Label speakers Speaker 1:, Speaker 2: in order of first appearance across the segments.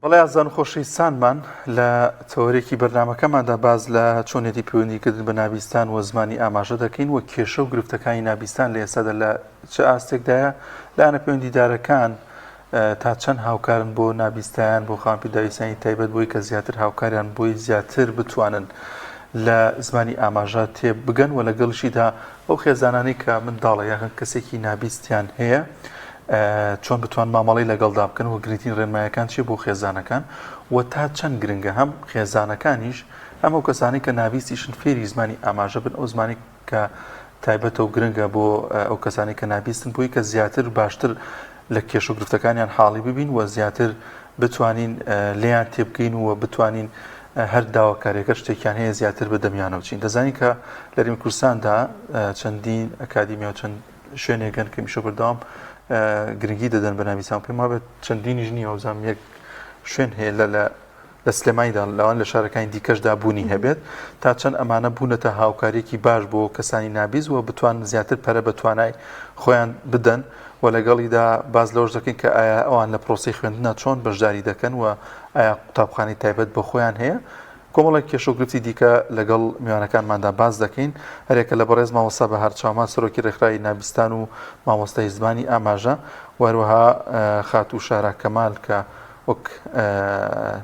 Speaker 1: بەڵێ ئازان خۆشەویستانمان لە تەوەرێکی بەرنامەکەماندا باز لە چۆنێتی پەیوەندیکردن بە نابیستان و زمانی ئاماژە دەکەین و کێشە و گرفتەکانی نابیستان لە ئێستادا لە چه ئاستێکدایە لایەنە پەیوەندیدارەکان تا چەند هاوکارن بۆ نابیستیان بۆ خاڵپیداویستانی تایبەت بۆی کە زیاتر هاوکاریان بۆی زیاتر بتوانن لە زمانی ئاماژە تێبگەن و لەگەڵشیدا ئەو خێزانانی کە منداڵە یاخن کەسێکی نابیستیان هەیە چۆن بتوان مامەڵەی لەگەڵدا بکەن و گرنگترین ڕێنماییەکان چی بۆ خێزانەکان و تا چەند گرنگە هەم خێزانەکانیش ئەم ئەو کەسانی کە نابیستیشن فێری زمانی ئاماژە بن ئەو زمانی کە تایبەتە و گرنگە بۆ ئەو کەسانی کە نابیستن بۆی کە زیاتر باشتر لە کێش و گرفتەکانیان حاڵی ببین و زیاتر بتوانین لێیان تێبگەین و بتوانین هەر داواکاریەکە شتێکیان هەیە زیاتر بە دەمیانەوە چین. دەزانی کە لە هەرێمی کوردستاندا چەندین ئەکادیمیا و چەند شوێنێکن کە میشە بەردەوام گرنگی دەدەن بە نابیستان پێم وابێت چەندینیش نییە وەزانام یەک شوێن هەیە لە سلێمانیدا لەوان لە شارەکانی دیکەشدا بوونی هەبێت تا چەند ئەمانە بوونەتە هاوکارێکی باش بۆ کەسانی نابیست و بتوان زیاتر پەرە بە توانای خۆیان بدەن و لەگەڵیدا باز لەوەش دەکەین کە ئایا ئەوان لە پرۆسی خوێندنە چۆن بەشداری دەکەن و ئایا قوتابخانەی تایبەت بە خۆیان هەیە. کۆمەڵێک کێش و گرفتی دیکە لەگەڵ میوانەکانماندا باز دەکەین. هەرێکە لە بەڕێز مامۆستا بەهار چاومان سەرۆکی ڕێکخراوی نابیستان و مامۆستای زمانی ئاماژە و هەروەها خاتوو شارا کەمال کە وەک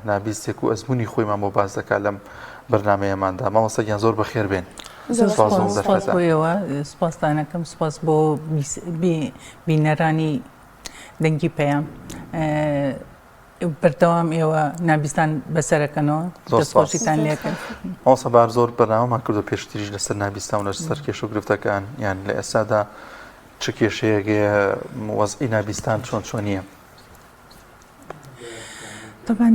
Speaker 1: نابیستێک و ئەزمموی خۆیمان بۆ باز دەکات لەم بەرنمەیەماندا. مامۆستاگیان زۆر بەخێر بێن.
Speaker 2: سپاسدانەکەم سپاس بۆ بینەرانی دەنگی پێیان بەردەوام ئێوە نابیستان بەسەرەکەنەوە دەستخۆشیتان لێکن.
Speaker 1: ئەوسەبار زۆر بەناومان کردو پێشتریش لەسەر نابیستان و لەسەر کێش و گرفتەکان یان لە ئێستادا چ کێشەیەکێ وەزعی نابیستان چۆن نییە؟
Speaker 2: طبعا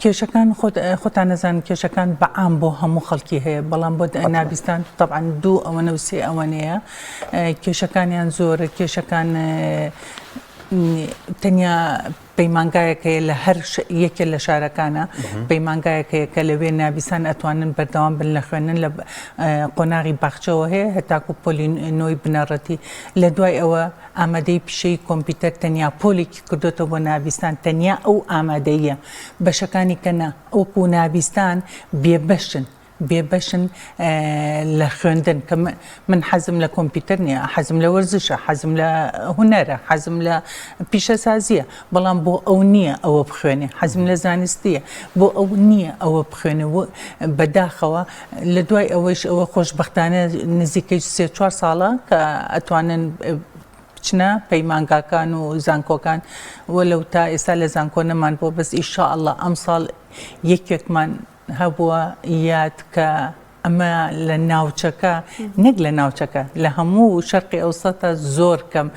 Speaker 2: کێشەکان خۆتان نەزان کێشەکان بەعام بۆ هەموو خەڵکی هەیە بەڵام بۆ نابیستان طبعا دوو ئەوەنە و سێ ئەوەنەیە کێشەکانیان زۆرە. کێشەکان تەنیا پەیمانگایەکەیە لە هەر یەکێ لە شارەکانە پەیمانگایەکەیە کە لەوێ نابیستان ئەتوانن بەردەوام بن لە خوێنن لە قۆناغی باخچەوە هەیە هەتاکو پۆلینۆی بنەڕەتی. لە دوای ئەوە ئامادەی پیشەی کۆمپیوتەر تەنیا پۆلێکی کردوتەوە بۆ نابیستان تەنیا ئەو ئامادەیە بەشەکانی کەنا ئەوکو نابیستان بێبەشن لە خوێندن کە من حەزم لە کۆمپیوتەر نییە حەزم لە وەرزشە حەزم لە هونەرە حەزم لە پیشەسازیە بەڵام بۆ ئەو نییە ئەوە بخوێنێ حەزم لە زانستیە بۆ ئەو نییە ئەوە بخوێنێ بەداخەوە لە دوای ئەوەش ئەوە خۆشبەختانە نزیکەی 3-4 ساڵە کە ئەتوانن بچنە پەیمانگاکان و زانکۆکان وەلەو تا ئێستا لە زانکۆ نەمان بۆ بەس ئیشاءالله ئەم ساڵ یەکێکمان هەبووە یاد کە ئەمە لە ناوچەکە نەک لە ناوچەکە لە هەموو شەرقی ئەوسەتە زۆر کەم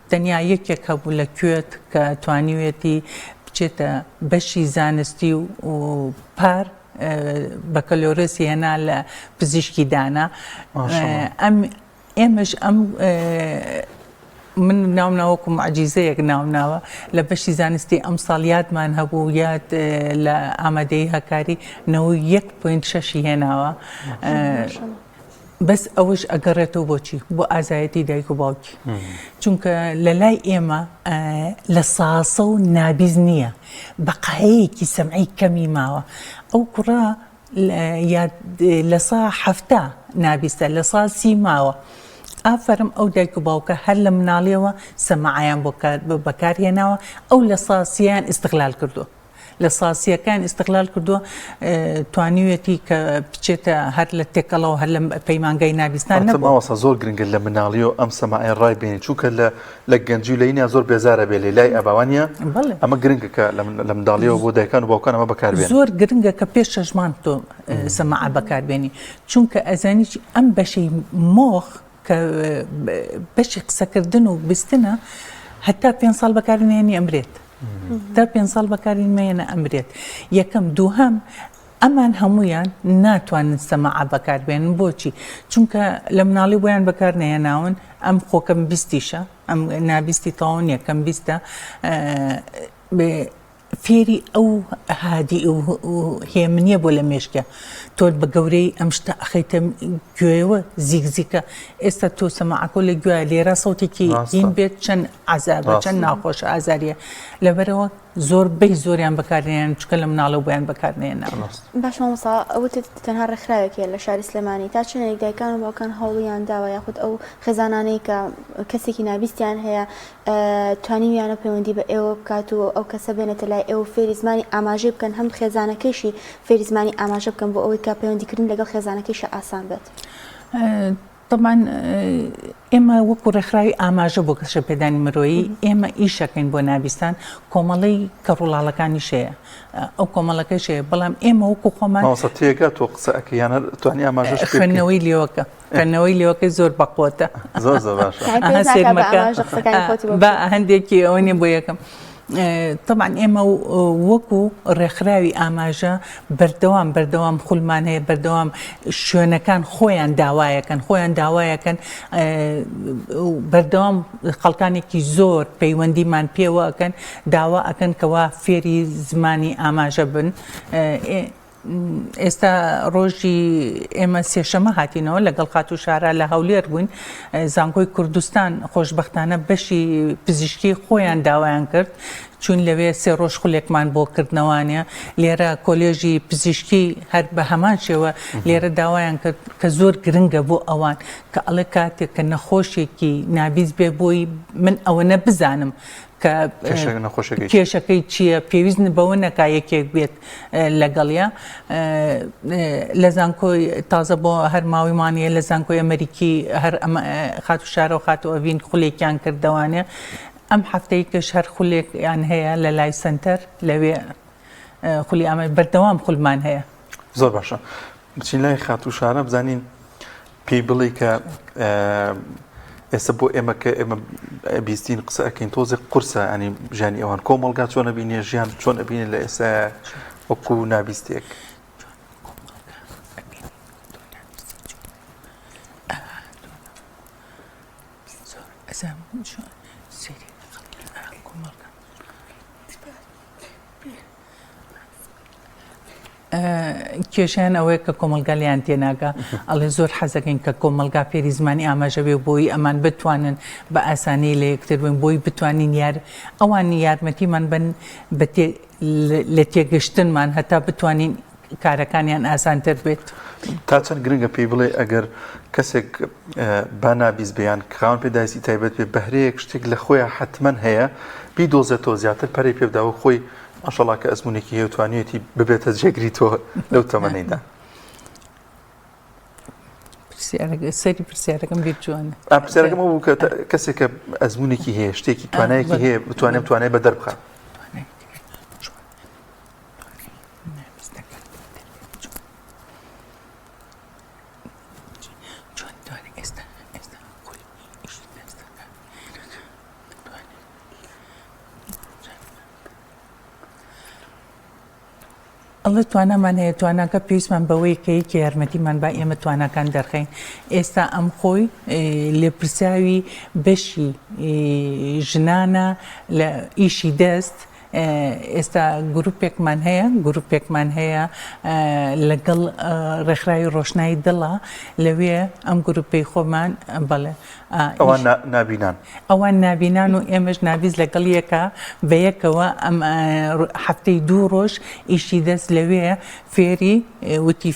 Speaker 2: تەنیا یەکێک هەبوو لە کوێت کە توانیوێتی بچێتە بەشی زانستی و پار بەکەلۆرسی هێنا لە پزیشکی دانا. ئێمەش ئەم من ناومناوەکو معجیزەیەک ناومناوە لە بەشی زانستی ئەم ساڵ یادمان هەبوو یاد لە ئامادەی هەکاری 91.6 هێناوە بەس ئەوش ئەگەڕێتەوە بۆچی بۆ ئازایەتی دایک و باوکی چونکە لە لای ئێمە لە ساسە و نابیز نییە بەقایەیەکی سەمعی کەمی ماوە. ئەو کوڕا لە سا 7 نابیستە لە سا 30 ماوە. ئافرم ئەو دایک و باوکە هەر لە مناڵیەوە سەماعیان بەکارهێناوە ئەو لە ساسییان ئیستیغلال کردووە لە ساسیەکان ئیستیغلال کردووە توانیوێتی کە بچێتە هەر لە تێکەڵەوە هەر لە پەیمانگای نابیستان
Speaker 1: نەبووە زۆر گرنگە لە مناڵی و ئەم سەماعی ڕای بێنێ چووکە لە گەنجی لەینیا زۆر بێزارە بێ لێ لای ئەباوانە ئەمە گرنگە کە لە منداڵیەوە بۆ دایکان و باوکان ئەمە بەکاربێن
Speaker 2: زۆر گرنگە کە پێش 6 مانگ تۆ سەماع بەکاربێنی چونکە ئەزانیش ئەم بەشەی مۆخ کە بەشی قسەکردن و بیستنە هەتا 5 ساڵ بەکارهێنی ئەمرێت تا 5 ساڵ بەکارهێنمەیەنە ئەمرێت. یەکەم دووهەم ئەمان هەمویان ناتوانن سەماع بەکاربێنن بۆچی چونکە لە مناڵی بۆیان بەکار نەهێناون ئەم خۆکەم بیستیشە ئەم نابیستی تاوان یەکەم بیستە فێری ئەو هادی و هێمنیە بۆ لە مێشکە تۆ بە گەورەی ئەم شتە ئەخەیتە گوێیەوە زیگزیکە ئێستا تۆ سەماعەکۆ لە گوێ لێرە سەوتێکی هین بێت چەند عەزابە چەند ناخۆشە ئازاریە لەبەرەوە زۆر بەی زۆریان بەکارێنیان چکە لە مناڵە بۆیان بەکارنێنە.
Speaker 3: باش مامۆستا ئەوت تەنها ڕێکخراوێکە لە شاری سلێمانی تا چنێک دایکان و باوکان هەوڵیان داوە یاخود ئەو خێزانانەی کە کەسێکی نابیستیان هەیە توانیویانە پەیوەندی بە ئێوە بکات و ئەو کەسە بێنێتە لای ئێوە فێری زمانی ئاماژە بکەن هەم خێزانەکەیشی فێری زمانی ئاماژە بکەن بۆ ئەوەی کە پەیوەندیکردن لەگەڵ خێزانەکەیشە ئاسان بێت.
Speaker 2: طبعا ئێمە وەکو ڕێکخراوی ئاماژە بۆ کەسە پێدانی مرۆیی ئێمە ئیشەکەین بۆ نابیستان کۆمەڵی کە ڕووڵاڵەکانیشەیە ئەو کۆمەڵەکەیشەیە بەڵام ئێمە وەکو خۆمان
Speaker 1: تێگە تۆ قسەکەیانە توانی ئاماژەش
Speaker 2: خوێندنەوەی لێوەکە خوێندنەوەی لێوەکەی زۆر بەقوتە
Speaker 1: زۆر باشە
Speaker 2: بە هەندێکی ئەوە نیە بۆ یەکەم. طبعا ئێمە وەکو ڕێکخراوی ئاماژە بەردەوام خولمان هەیە بەردەوام شوێنەکان خۆیان داوایەکەن بەردەوام خەڵکانێکی زۆر پەیوەندیمان پێوەکەن داوا ئەکەن کەوا فێری زمانی ئاماژە بن. ئێستا ڕۆژی ئێمە سێشەمە هاتینەوە لەگەڵ خات و شارە لە هەولێر بووین زانکۆی کوردستان خۆشبەختانە بەشی پزیشکی خۆیان داوایان کرد چون لەوێ 3 ڕۆژ خولێکمان بۆ کردنەوانە لێرە کۆلێژی پزیشکی هەر بە هەمان شێوە لێرە داوایان کرد کە زۆر گرنگە بۆ ئەوان کە ئەڵێ کاتێک کە نەخۆشێکی نابیست بێ بۆی من ئەوەنە بزانم کە کێشەکەی چییە پێویست بەوە نەکا یەکێک بێت لەگەڵیا لە زانکۆی تازە بۆ هەر ماوەیمانە لە زانکۆی ئەمریکی هەر خات و شارە و خات و ئەڤین خولێکیان کردەوانێ ئەم هەفتەی کەش هەر خولێکیان هەیە لە لای سنتەر لەوێ خولی ئەمە بەردەوام خولمان هەیە.
Speaker 1: زۆر باشە بچین لای خات و شارە بزانین پێی بڵێ کە ئێستا بۆ ئێمە کە ئێمە بیستین قسە ئەەکەین تۆزێک قورسە ئەنی ژیانی ئەوان کۆمەڵگا چۆن ئەبینێ ژیان چۆن ئەبینێ لە ئێستا وەکو نابیستێک.
Speaker 2: کێشیان ئەوەیە کە کۆمەلگالیان تێناگا ئەڵێ زۆر حەزەکەین کە کۆمەلگا فێری زمانی ئاماژە بێ بۆی ئەمان بتوانن بە ئاسانی لە یەکتر بن بۆی بتوانین ئەوانی یارمەتیمان بن لە تێگەشتنمان هەتا بتوانین کارەکانیان ئاسانتر بێت.
Speaker 1: تا چەند گرنگە پێی بڵێ ئەگەر کەسێک با نابیست بەیان کاون پێداسی تایبەت بێ بەهرەیەک شتێک لە خۆیان حتمەن هەیە بیدۆزێتەوە زیاتر پەرەی پێ بداوە خۆی ماشەڵڵا کە ئەزمونێکی هەیە توانێتی ببێتە جێگری تۆ لەو تەمەنەیدا.
Speaker 2: سەری پرسیارەکەم بێت جوانە
Speaker 1: پرسیارەکەم بوو کە کەسێک کە ئەزمونێکی هەیە شتێکی توانایەکی هەیە بتوانێت بە دەربخات.
Speaker 2: ئەڵە توانەمان هەیە تواناکە پێویستمان بەوەی کە یەکی یارمەتیمان با ئێمە تواناکان دەرخەین. ئێستا ئەم خۆی لێپرساوی بەشی ژنانە لە ئیشی دەست ئێستا گروپێکمان هەیە لەگەڵ ڕێکخراوی ڕۆشنایی دڵە لەوێ ئەم گروپەی خۆمان بەڵێ ئەوان نابینان و ئێمەش نابیست لەگەڵ یەکە بە یەکەوە ئەم هەفتەی 2 ڕۆژ ئیشی دەست لەوێ فێری وتی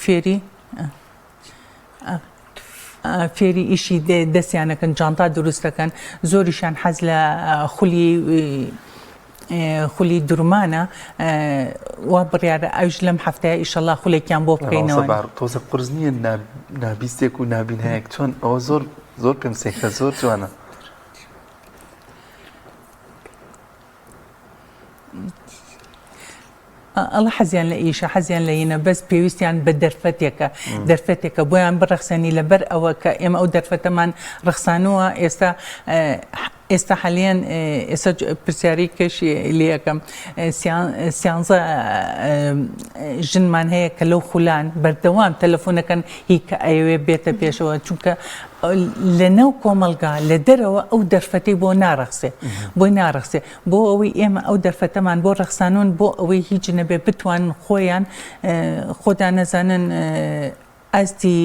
Speaker 2: فێری ئیشی دەستیانەکەن جانتا دروستەکەن زۆریشان حەز لە خولی درمانە وا بڕیارە ئەوش لەم هەفتەیە ئیشەڵڵا خولێکیان بۆ بکەینەوە.
Speaker 1: تۆزە قورس نییە نابیستێک و نابین هەیەک چۆن ئەوە زۆر پێم سێکە زۆر جوانە.
Speaker 2: ئەڵە حەزیان لە ئیشە حەزیان لە یینە بەس پێویستیان بە دەرفەتێکە بۆیان بڕەخسەنی لەبەر ئەوە کە ئێمە ئەو دەرفەتەمان ڕخسانووە ئێستا حەلیان ئێستا پرسیاری کەشی لێەکەم سیانزە ژنمان هەیە کە لەو خولان بەردەوام تەلەفۆنەکەن هی کە ئەوێ بێتە پێشەوە چونکە لە نەو کۆمەلگا لە دەرەوە ئەو دەرفەتی بۆ ناڕەخسێ بۆ ئەوەی ئێمە ئەو دەرفەتەمان بۆ ڕەخسانون بۆ ئەوەی هیچ نەبێ بتوانن خۆیان خۆدا نەزانن ئاستی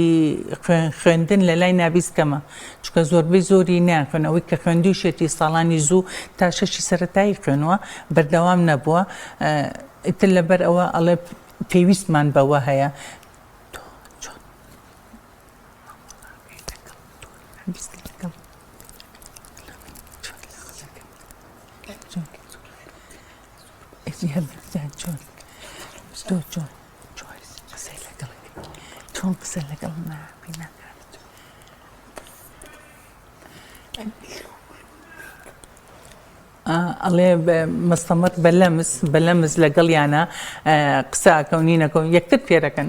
Speaker 2: خوێندن لە لای نابیستکەمە چکە زۆربەی زۆری ناخوێن ئەوەی کە خوێندویشێتی ساڵانی زوو تا شەشی سەرەتایی خوێنەوە بەردەوام نەبووە ئیتر لەبەر ئەوە ئەڵێ پێویستمان بەوە هەیە چۆن قسە لەگەڵ نابینە ئەڵێ مەستەمەد بەلەمز لەگەڵیانە قسە ئەکەونی نەکەون یەکتر پێرەکەن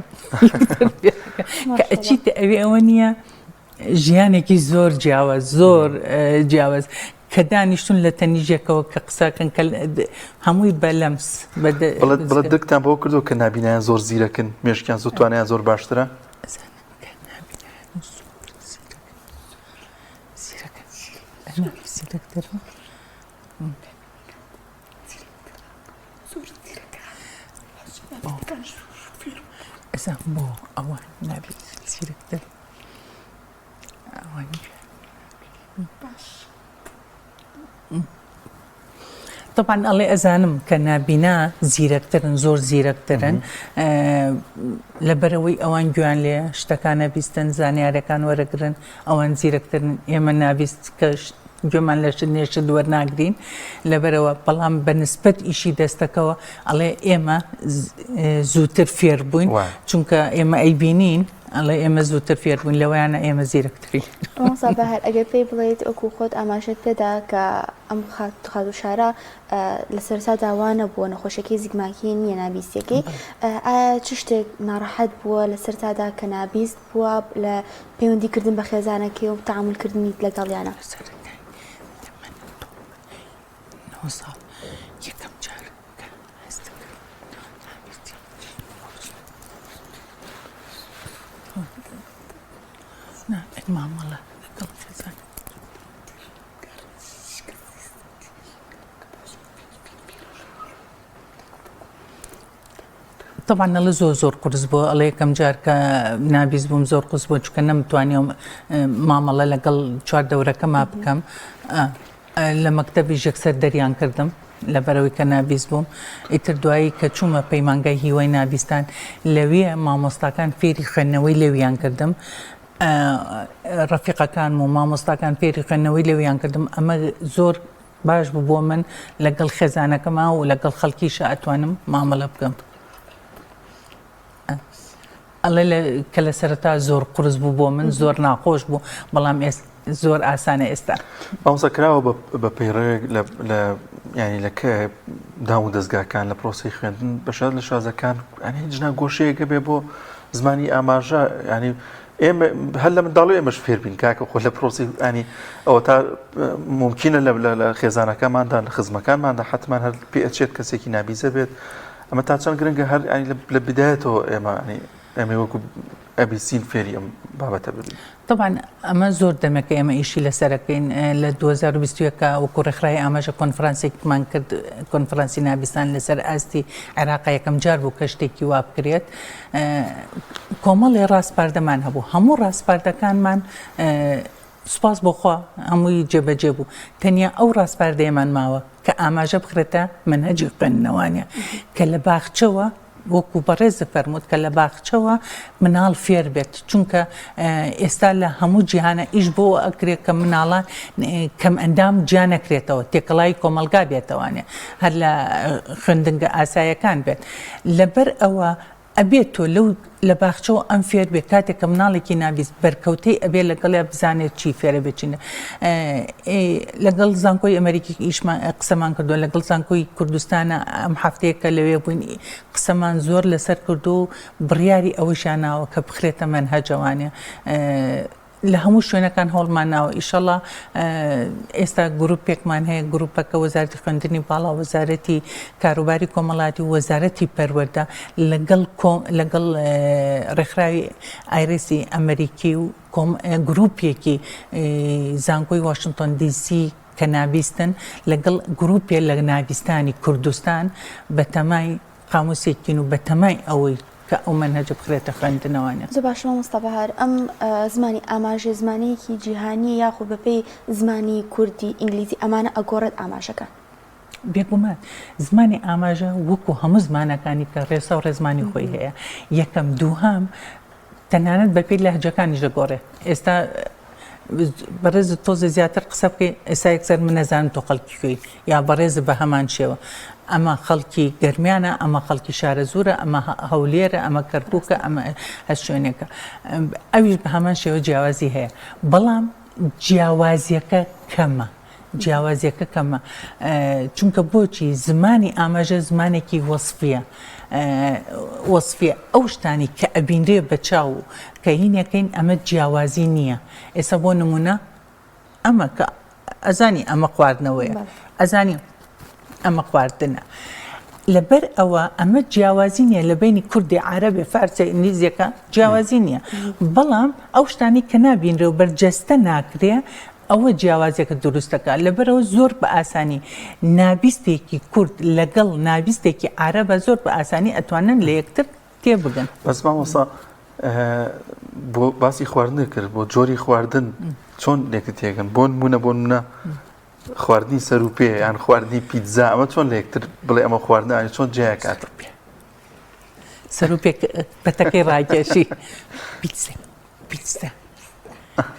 Speaker 2: کە ئەچیتە ئەوێ ئەوە نییە ژیانێکی زۆر جیاواز کە دانیشتون لە تەنیژێکەوە کە قسەکەن هەمووی بەلەمس
Speaker 1: بڵێت دکتان بۆ کردو کە نابینایان زۆر زیرەکن مێشکیان زۆر توانیان زۆر باشترە
Speaker 2: ئەزان بۆ ئەوان نابێت زیرەکتر ئەوان باش طبعا ئەڵێ ئەزانم کە نابینا زیرەکترن زۆر زیرەکترن لەبەرەوەی ئەوان گویان لێ شتەکانە بیستن زانیارەکان وەرەگرن ئەوان زیرەکترن ئێمە نابیست کە گوێمان لە نێشت وەرناگرین لەبەرەوە بەڵام بەنسبەت ئیشی دەستەکەەوە ئەڵێ ئێمە زووتر فێر بووین چونکە ئێمە ئەیبینین ئەڵێ ئێمە زووتر فێر بووین لەوەیانە ئێمە زیرەکترین
Speaker 3: بەهر ئەگەر پێی بڵێیت ئەوکو خۆت ئاماژەت پێدا کە ئەم خات و شارە لە سەرتا داوانە بووە نەخۆشەکەی زیگماکی نییە نابیستەکەی ئایا چ شتێک ناڕەحەت بووە لە سەرتادا کە نابیست بووە لە پەیوەندیکردن بە خێزانەکەی و تەعاملکردنیت لەگەڵیانە
Speaker 2: یەکەم جار مامەڵە لەگەڵ خێزان طبعا ئەڵە زۆر قرس بووە ئەڵێ یەکەم جار کە نابیست بووم زۆر قرس بووە چونکە نەمتوانیەوە مامەڵە لەگەڵ چوار دەورەکەما بکەم لە مەکتەبی یەکسەر دەریان کردم لەبەرەوەی کە نابیست بووم ئیتر دوایی کە چوومە پەیمانگای هیوای نابیستان لەوێ مامۆستاکان فێری خوێندنەوەی لێویان کردم ڕەفیقەکان و مامۆستاکان فێری خوێندنەوەی لێویان کردم ئەمە زۆر باش بوو بۆ من لەگەڵ خێزانەکەما و لەگەڵ خەڵکیشە ئەتوانم مامەڵە بکەم ئەڵێ کە لە سەرەتا زۆر قرس بوو بۆ من زۆر ناخۆش بوو بەڵام زۆر ئاسانە ئێستا
Speaker 1: ئەوسە کراوە بە پەیڕێک ینی لەکە داو دەستگاکان لە پرۆسی خوێندن بەشار لە شازەکان جنا گۆشەیەکە بێ بۆ زمانی ئاماژە ینی ئێمە هەر لە منداڵی ئێمەش فێر بین کاکە خۆ لە پرۆسی ئەنی ئەوە تا ممکنە لە خێزانەکەماندا لە خزمەکانماندا حتمان هەر پێ ئەچێت کەسێکی نابیزە بێت ئەمە تا چەند گرنگە هەر لە بدایەتەوە ئێمە وەکو ئەبیسین فێری ئەم بابەتە ببین
Speaker 2: طبعا ئەمە زۆر دەمەکە ئێمە ئیشی لەسەرەکەین لە 2021 وەکو ڕێکخراوی ئاماژە کۆنفرانسێکمان کرد کۆنفرانسی نابیستان لەسەر ئاستی عێراق یەکەم جار بوو کە شتێکی وا بکرێت کۆمەڵی ڕاستپاردەمان هەبوو هەموو ڕاستپاردەکانمان سوپاس بۆخوا هەمووی جێبەجێ بوو تەنیا ئەو ڕاستپاردەیەمان ماوە کە ئاماژە بخرێتە منهەجی خوێندنەوەیە کە لە باخچەوە وەکو بەڕێز فەرمووت کە لە باخچەوە مناڵ فێر بێت چونکە ئێستا لە هەموو جیهانە ئیش بۆ ئەکرێت کە مناڵان کەم ئەندام گیان نەکرێتەوە تێکەڵای کۆمەلگا بێتەوانێ هەر لە خوێندنگە ئاسایەکان بێت لەبەر ئەوە ئەبێت تۆ لەو لە باخچەوە ئەم فێر بێت کاتێک کە مناڵێکی نابیست بەرکەوتەی ئەبێ لەگەڵ بزانێت چی فێرە بچینە لەگەڵ زانکۆی ئەمریکی ئیشمان قسەمان کردووە لەگەڵ زانکۆی کوردستانە ئەم هەفتەیەکە لەوێ بووین قسەمان زۆر لەسەر کردو و بڕیاری ئەوەشاناوە کە بخرێتە منهەجەوانێ لە هەموو شوێنەکان هەوڵمان ناوە ئیشەڵا ئێستا گروپێکمان هەیە گروپەکە وەزارەتی خوێندنی باڵا وەزارەتی کاروباری کۆمەڵاتی و وەزارەتی پەروەردە لەگەڵ ڕێکخراوی ئایرسی ئەمریکی و گروپێکی زانکۆی واشنگتن دیسی کە نابیستن لەگەڵ گروپێ لە نابیستانی کوردستان بە تەمای قاموسێکین و بە تەمای ئەوەی کە کە ئەو منهەج بخرێتە خوێندنەوەیە.
Speaker 3: زۆر باشەوە مستەفا ئەم زمانی ئاماژێ زمانەیەکی جیهانی یاخود بەپێی زمانی کوردی ئینگلیزی ئەمانە ئەگۆڕێت ئاماژەکان.
Speaker 2: بێگومان زمانی ئاماژە وەکو هەموو زمانەکانی کە ڕێسا و ڕێزمانی خۆی هەیە یەکەم دووهام تەنانەت بەپێی لەهجەکانیش دەگۆڕێ. ئێستا بەڕێز تۆزە زیاتر قسە بکەی ئێستا یەکسەر من نەزانم تۆ خەڵکی کوێی یا بەڕێز بە هەمان شێوە ئەمە خەڵکی گەرمیانە ئەمە خەڵکی شارە زورە ئەمە هەولێرە ئەمە کەرکووکە ئەمە هەست شوێنێکە ئەویش بە هەمان شێوە جیاوازی هەیە بەڵام جیاوازیەکە کەمە. جیاوازیەکە کەمە چونکە بۆچی زمانی ئاماژە زمانێکی وەصفیە ئەو شتانی کە ئەبینرێ بە چاو کە هینەکەین ئەمە جیاوازی نییە. ئێستا بۆ نمونە ئەمە کە ئەزانی ئەمە خواردنەوەیە ئەزانی ئەمە خواردنە لەبەر ئەوە ئەمە جیاوازی نییە لە بینی کوردی عەرەبی فارسی ئینگلیزیەکە جیاوازی نییە بەڵام ئەو شتانی کە نابینرێ و بەرجەستە ناکرێ ئەوە جیاوازێکە دروستەکە لەبەرەوە زۆر بە ئاسانی نابیستێکی کورد لەگەڵ نابیستێکی عەرەبە زۆر بە ئاسانی ئەتوانن لە یەکتر تێبگەن.
Speaker 1: بەس مامۆستا بۆ باسی خواردن کرد بۆ جۆری خواردن چۆن لێکتر تێگەن بۆ نمونە خواردنی سەر و پێ یان خواردنی پیتزا ئەمە چۆن لە یەکتر بڵێ ئەمە خواردنانی چۆن جیاکات
Speaker 2: سەر و پێ بەتەکەی ڕاکێشی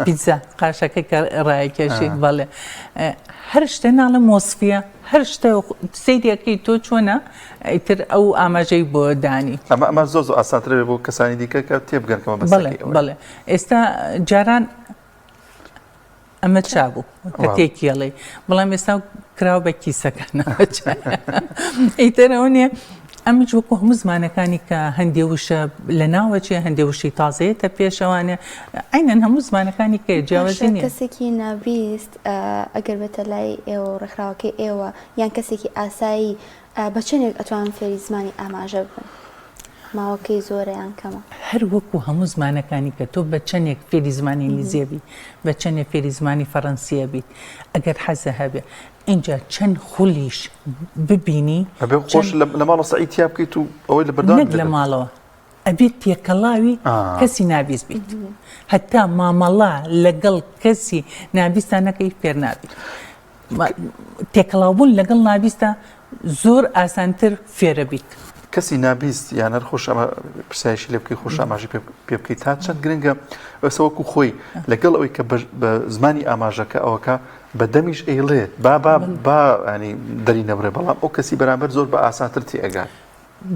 Speaker 2: پیتزا قاشەکەی کە ڕایکێشی بەڵێ هەر شتە ناڵم وەصفیە هەر شتە سەیرەکەی تۆ چۆنە ئیتر ئەو ئاماژەی بۆ دانی
Speaker 1: ئەمە زۆر ئاسانترە بۆ کەسانی دیکە کە تێبگەنکەمە
Speaker 2: بەڵێ ئێستا جاران ئەمە چابوو هەتێکیڵێ بەڵام ئێستا کراوە بە کیسەکانەوە ئیترەوە نیە ئەمەش وەکو هەموو زمانەکانی کە هەندێک وشە لە ناوەچێ هەندێک وشی تازەیەتە پێشەوانە ئەینەن هەموو زمانەکانی کە جیاوازی نیە.
Speaker 3: کەسێکی نابیست ئەگەر بێتە لای ئێوە ڕێکخراوەکەی ئێوە یان کەسێکی ئاسایی بە چەندێک ئەتوانن فێری زمانی ئاماژە بن ماوەکەی زۆرەیان کەمە
Speaker 2: هەر وەکو هەموو زمانەکانی کە تۆ بە چەندێک فێری زمانی ئینگلیزیە بیت بە چەندێک فێری زمانی فەڕەنسیە بیت ئەگەر حەزە هەبێ اینجا چەند خولیش ببینی
Speaker 1: خۆش لە ماڵە سەعیدیا بکەیت و ئەوەی لە بەردەوام
Speaker 2: نەک لە ماڵەوە ئەبێت تێکەڵاوی کەسی نابیست بیت هەتا مامەڵا لەگەڵ کەسی نابیستە نەکەی فێر نابیت تێکەڵاوبوون لەگەڵ نابیستە زۆر ئاسانتر فێرە بیت.
Speaker 1: کەسی نابیست یان هەر خۆش ئەمە پرسایشی لێ بکەی خۆش ئاماژی پێ بکەیت تا چەند گرنگە ئەوەکو خۆی لەگەڵ ئەوەی کە بە زمانی ئاماژەکە ئەوەکە بە دەمیش ئەیڵێ با ینی دەری نەبرێ بەڵام ئەو کەسی بەرامبەر زۆر بە ئاسانتر تێ ئەگات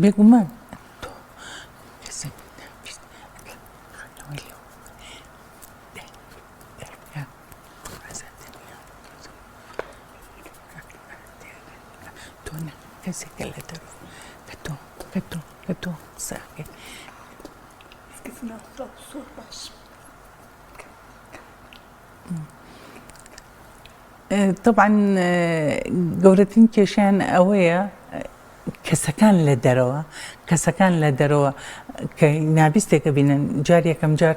Speaker 2: بێگومان کەسێکە لە دەرەوە کە تۆ ساکێ طبعا گەورەترین کێشیان ئەوەیە کەسەکان لە دەرەوە کە نابیستێکە بینن جار یەکەم جار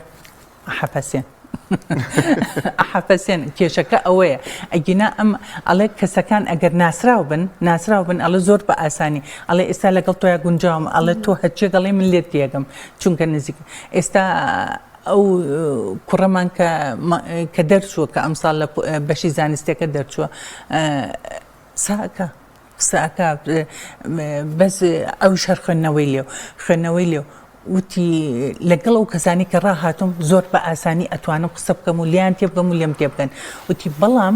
Speaker 2: ئەحەفەسێن کێشەکە ئەوەیە ئەگینا ئەم ئەڵێ کەسەکان ئەگەر ناسراو بن ئەڵێ زۆر بە ئاسانی ئەڵێ ئێستا لەگەڵ تۆیا گونجاوم ئەڵێ تۆ هەرچێ گەڵێ من لێت تێگەم چونکە نزیک ئێستا ئەو کوڕەمان کە دەرچووە کە ئەمساڵ لە بەشی زانستێکە دەرچووە ساکە بەس ئەو شەر خوێندنەوەی لێو وتی لەگەڵ ئەو کەسانی کە ڕاهاتم زۆر بە ئاسانی ئەتوانم قسە بکەم و لیان تێبگەم و لێم تێبگەن وتی بەڵام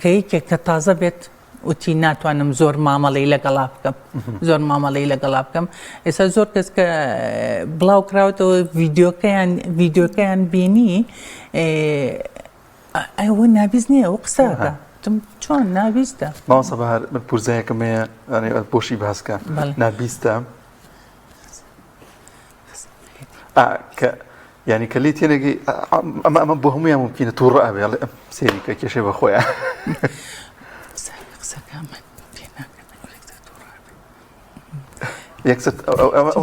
Speaker 2: کە یەکێک کە تازە بێت وتی ناتوانم زۆر مامەڵەی لەگەڵا بکەم ئێستا زۆر کەس کە بڵاو کراوەتەوە ڤیدیۆکەیان بینی ئەوە نابیست نییە ئەو قسەکە چۆن نابیستە
Speaker 1: ماوەسە بەهار من پورزایەکەم هەیە بۆشی باسکە نابیستە ینی کە لی تێنێکی ئەمە بۆ هەمویان ممکنە تووڕە ئەبێ سێری کە کێشێ بەخۆیە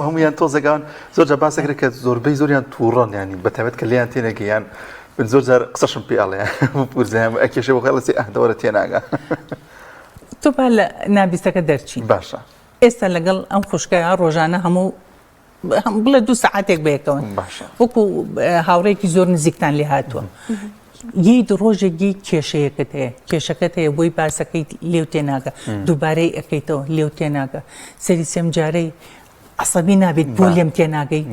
Speaker 1: هەمویان تۆزەگەوان زۆر جا باسەکرێت کە زۆربەی زۆریان تووڕەن ینی بەتابەت کە لیان تێنێگەیان من زۆر جار قسەشم پێ ئەڵێ پورزایان ئەکێشێ بۆ خەڵەسی ئەهدەوەرە تێناگە
Speaker 2: تۆ با لە نابیستەکە دەرچین
Speaker 1: باشە
Speaker 2: ئێستا لەگەڵ ئەم خوشکەیە ڕۆژانە هەموو بڵێ 2 ساعتێک بەیەکەوە وەکو هاوڕێکی زۆر نزیکتان لێ هاتووە یەی ڕۆژێکی کێشەیەکت هەیە کێشەکەت هەیە بۆی باسەکەیت لێو تێناگە دووبارەی ئەەکەیتەوە لێو تێناگە سەری سێم جارەی عسەبی نابێت بۆ لێم تێناگەی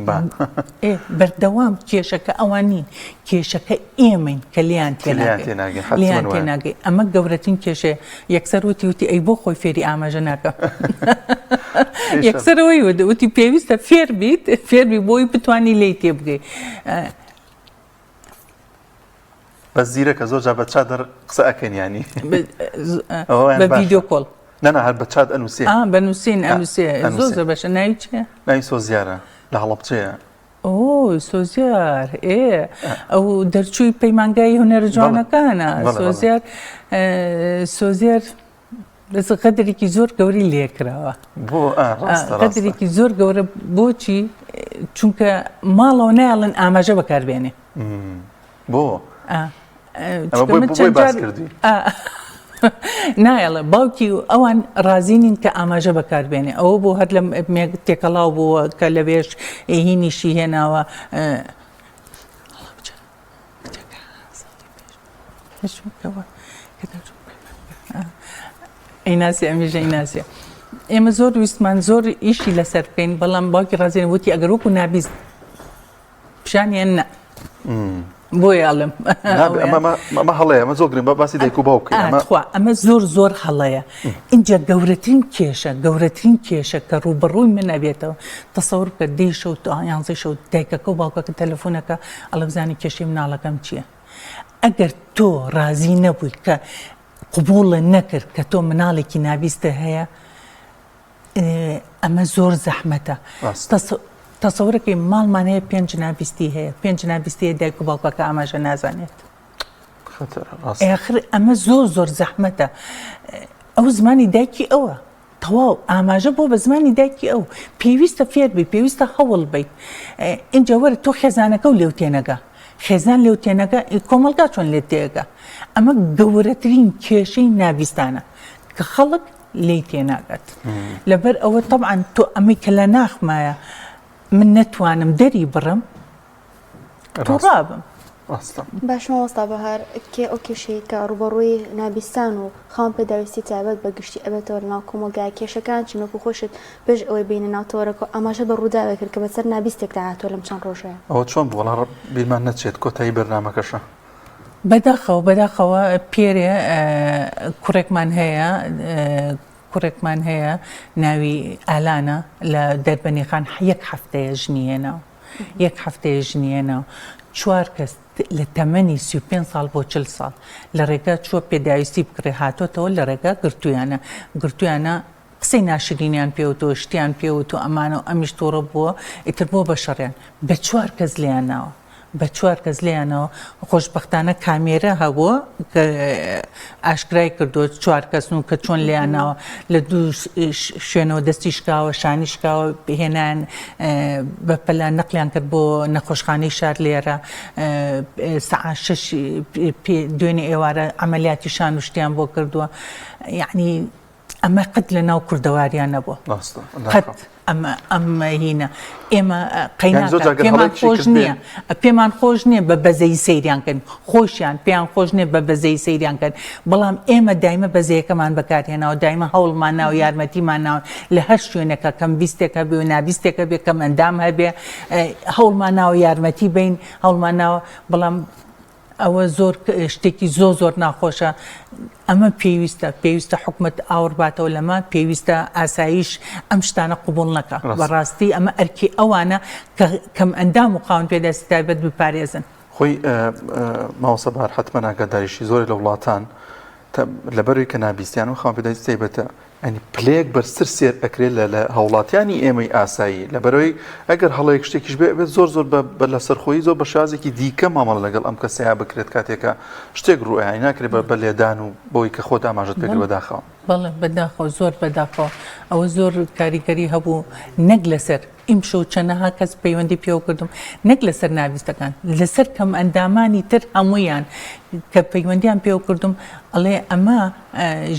Speaker 2: بەردەوام کێشەکە ئەوان نین کێشەکە ئێمەین کە لیان تێناگەی ئەمە گەورەترین کێشەیە یەکسەر وتی ئەی بۆ خۆی فێری ئاماژە ناکەم یەکسەرەوەی وتی پێویستە فێر بیت فێربی بۆی بتوانی لی تێ بگەی
Speaker 1: بە زیرەکە زۆر جا بە چادر قسە ئەکەن ینی
Speaker 2: بە ڤیدیۆ کۆڵ
Speaker 1: نەنا هەر بە چاد ئەنووسێ
Speaker 2: بەنووسین ئەنووسێ زۆر بەشە ناوی چیە؟
Speaker 1: ناوی سۆزیارە لە هەڵەبجەیە
Speaker 2: سۆزیار ئەو دەرچووی پەیمانگای هونەرە جوانەکانە سۆزیار قەدرێکی زۆر گەوری لێکراوە قەدرێکی زۆر گەورە بۆچی چونکە ماڵەوە نایڵن ئاماژە بەکاربێنێ
Speaker 1: بۆ
Speaker 2: نایڵە باوکی ئەوان رازینین کە ئاماژە بەکاربێنێ ئەوە بۆ هەر لە تێکەڵاو بووە کە لەوێش هینیشی هێناوە ئەیناسی ئەمیژە ئیناسیە ئێمە زۆر ویستمان زۆر ئیشی لەسەر بکەین بەڵام باوکی رازیێن وتی ئەگەر وەکو نابیست پیشانیان نە بۆی ئەڵم
Speaker 1: ئەمە هەڵەیە ئەمە زۆر گرنگ بە باسی دایک و باوکە
Speaker 2: ئەمە زۆر هەڵەیە اینجا گەورەترین کێشە کە ڕوبەڕووی من نەبێتەوە تەسەور بکە دەی شەو یانزەی شەو دایکەکە و باوکەکە تەلەفۆنەکە ئەڵەبزانی کێشەی مناڵەکەم چییە ئەگەر تۆ رازی نەبووی کە قبوڵە نەکرد کە تۆ مناڵێکی نابیستە هەیە ئەمە زۆر زەحمەتە تەسەورەکەی ماڵمان هەیە 5 نابیستی هەیە 5 نابیستی هەیە دایک و باوکەکە ئاماژە نازانێت ئەمە زۆر زەحمەتە ئەو زمانی دایکی ئەوە تەواو ئاماژە بۆ بە زمانی دایکی ئەو پێویستە فێربی پێویستە هەوڵ بیت اینجا وەرە تۆ خێزانەکە و لێو تێنەگە خێزان لێو تێنەگە کۆمەلگا چۆن لێ تێگە ئەمە گەورەترین کێشەی نابیستانە کە خەڵک لێی تێناگات لەبەر ئەوە طبعاً تۆ ئەمەی کە لە ناخمایە من نتوانم دەری بڕم تۆ ڕابم
Speaker 3: باش مامۆستا بەهار کێ ئەو کێشەی کە ڕوبەڕووی نابیستان و خاڵ پێداویستی تایبەت بە گشتی ئەبێتەوە لەناو کۆمەلگای کێشەکان چنوەکو خۆشت پێش ئەوەی بینە ناوتۆرەکە ئاماژە بە ڕووداوێ کرد کە بەسەر نابیستێکدا هاتووە لەم چەند ڕۆژەیە
Speaker 1: ئەوە چۆن بوو وەڵا بیرمان نەچێت کۆتایی بەرنامەکەشە
Speaker 2: بەداخەوە پێرێ کوڕێکمان هەیە ناوی ئالانە لە دەربەنیخان 1 هەفتەیە ژنیێنەوە 4 کەس لە تەمەنی 35 ساڵ بۆ 40 ساڵ لە ڕێگا چوە پێداویستی بکڕێ هاتۆتەوە لە ڕێگا گرتویانە قسەی ناشرینیان پێوتەوە شتیان پێوت و ئەمانە و ئەمیش تۆڕە بووە ئیتر بۆ بەشەڕیان بە 4 کەس لیانەوە بە 4 کەس لیانەوە خۆشبەختانە کامێرە هەبووە کە ئاشکرای کردو 4 کەسن کە چۆن لیانەوە لە 2 شوێنەوە دەستی شکاوە شانی شکاوە هێنان بەپەلا نەقلیان کرد بۆ نەخۆشخانەی شار لێرە سەعات 6 دوێنێ ئێوارە عەمەلیاتی شان و شتیان بۆ کردووە یعنی ئەمە قەت لە ناو کوردەواریان نەبووە ئەمە هینە ئێمە قەیناکە پێمان خۆش نییە بە بەزەی سەیریانکەن خۆشیان پێیان خۆش نییە بە بەزەی سەیریانکەن بەڵام ئێمە دایمە بەزەیەکەمان بەکارهێناوە دایمە هەوڵمان ناو یارمەتیمان ناو لە هەر شوێنەکە کەم بیستێکە بێ و نابیستێکە بێ کەم ئەندام هەبێ هەوڵمان ناوە یارمەتی بین هەوڵمان ناوە بەڵام ئەوە زۆر شتێکی زۆر ناخۆشە ئەمە پێویستە حکومەت ئاور باتەوە لەمە پێویستە ئاسایش ئەم شتانە قبول نەکە بەڕاستی ئەمە ئەرکی ئەوانە کەم ئەندام و قاون پێدەستی تایبەت بپارێزن
Speaker 1: خۆی ماوەسە بەهار حتممە ئاگاداریشی زۆری لە وڵاتان لەبەروی کە نابیستیان و خاون پێدەستی تایبەتە ئەنی پلەیەک بەرسر سێر ئەکرێت لە هەوڵاتیانی ئێمەی ئاسایی لەبەرەوەی ئەگەر هەڵەیەک شتێکیش بێت زۆر بە لەسەرخۆیی زۆر بە شازێکی دیکە مامەڵە لەگەڵ ئەم کەسەیە بکرێت کاتێکە شتێک ڕوئای ناکرێت بە لێدان و بۆی کە خۆت ئاماژەت پێکرێت بەداخەوە
Speaker 2: بەڵێ بەداخەوە زۆر بەداخەوە ئەوە زۆر کاریگەری هەبوو نەک لەسەر ئیم شەو چەندەها کەس پەیوەندی پێوە کردم نەک لەسەر نابیستەکان لەسەر کەم ئەندامانی تر هەموویان کە پەیوەندیان پێوە کردم ئەڵێ ئەمە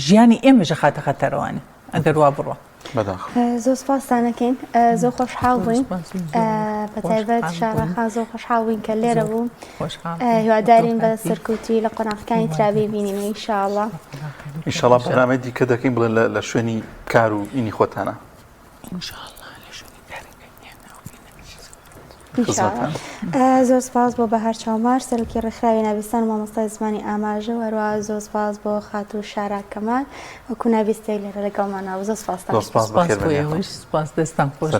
Speaker 2: ژیانی ئێمەژە خاتە خەتەرەوانە ئەگەر وا بڕۆ
Speaker 1: بەداخەوە
Speaker 3: زۆر سپاسانەکەین زۆر خۆشحاڵ بووین بەتایبەت شارەخان زۆر خۆشحاڵ بووین کە لێرە بوو هیوادارین بە سەرکەوتوی لە قۆناغەکانی ترابی بینینەوە ئینشاءڵڵا
Speaker 1: ئینشاڵڵا بەنامەی دیکە دەکەین بڵێن لە شوێنی کار و ئینی خۆتانە
Speaker 3: زۆر سپاس بۆ بەهار چاومار سەرۆکی ڕێکخراوی ناویستان و مامۆستای زمانی ئاماژە و هەروەها زۆر سپاس بۆ خاتوو شارە کەمال وەکو ناویستەی لێرە لەگەڵمانەوە زۆر سپاس
Speaker 2: سپاس دەستان خۆش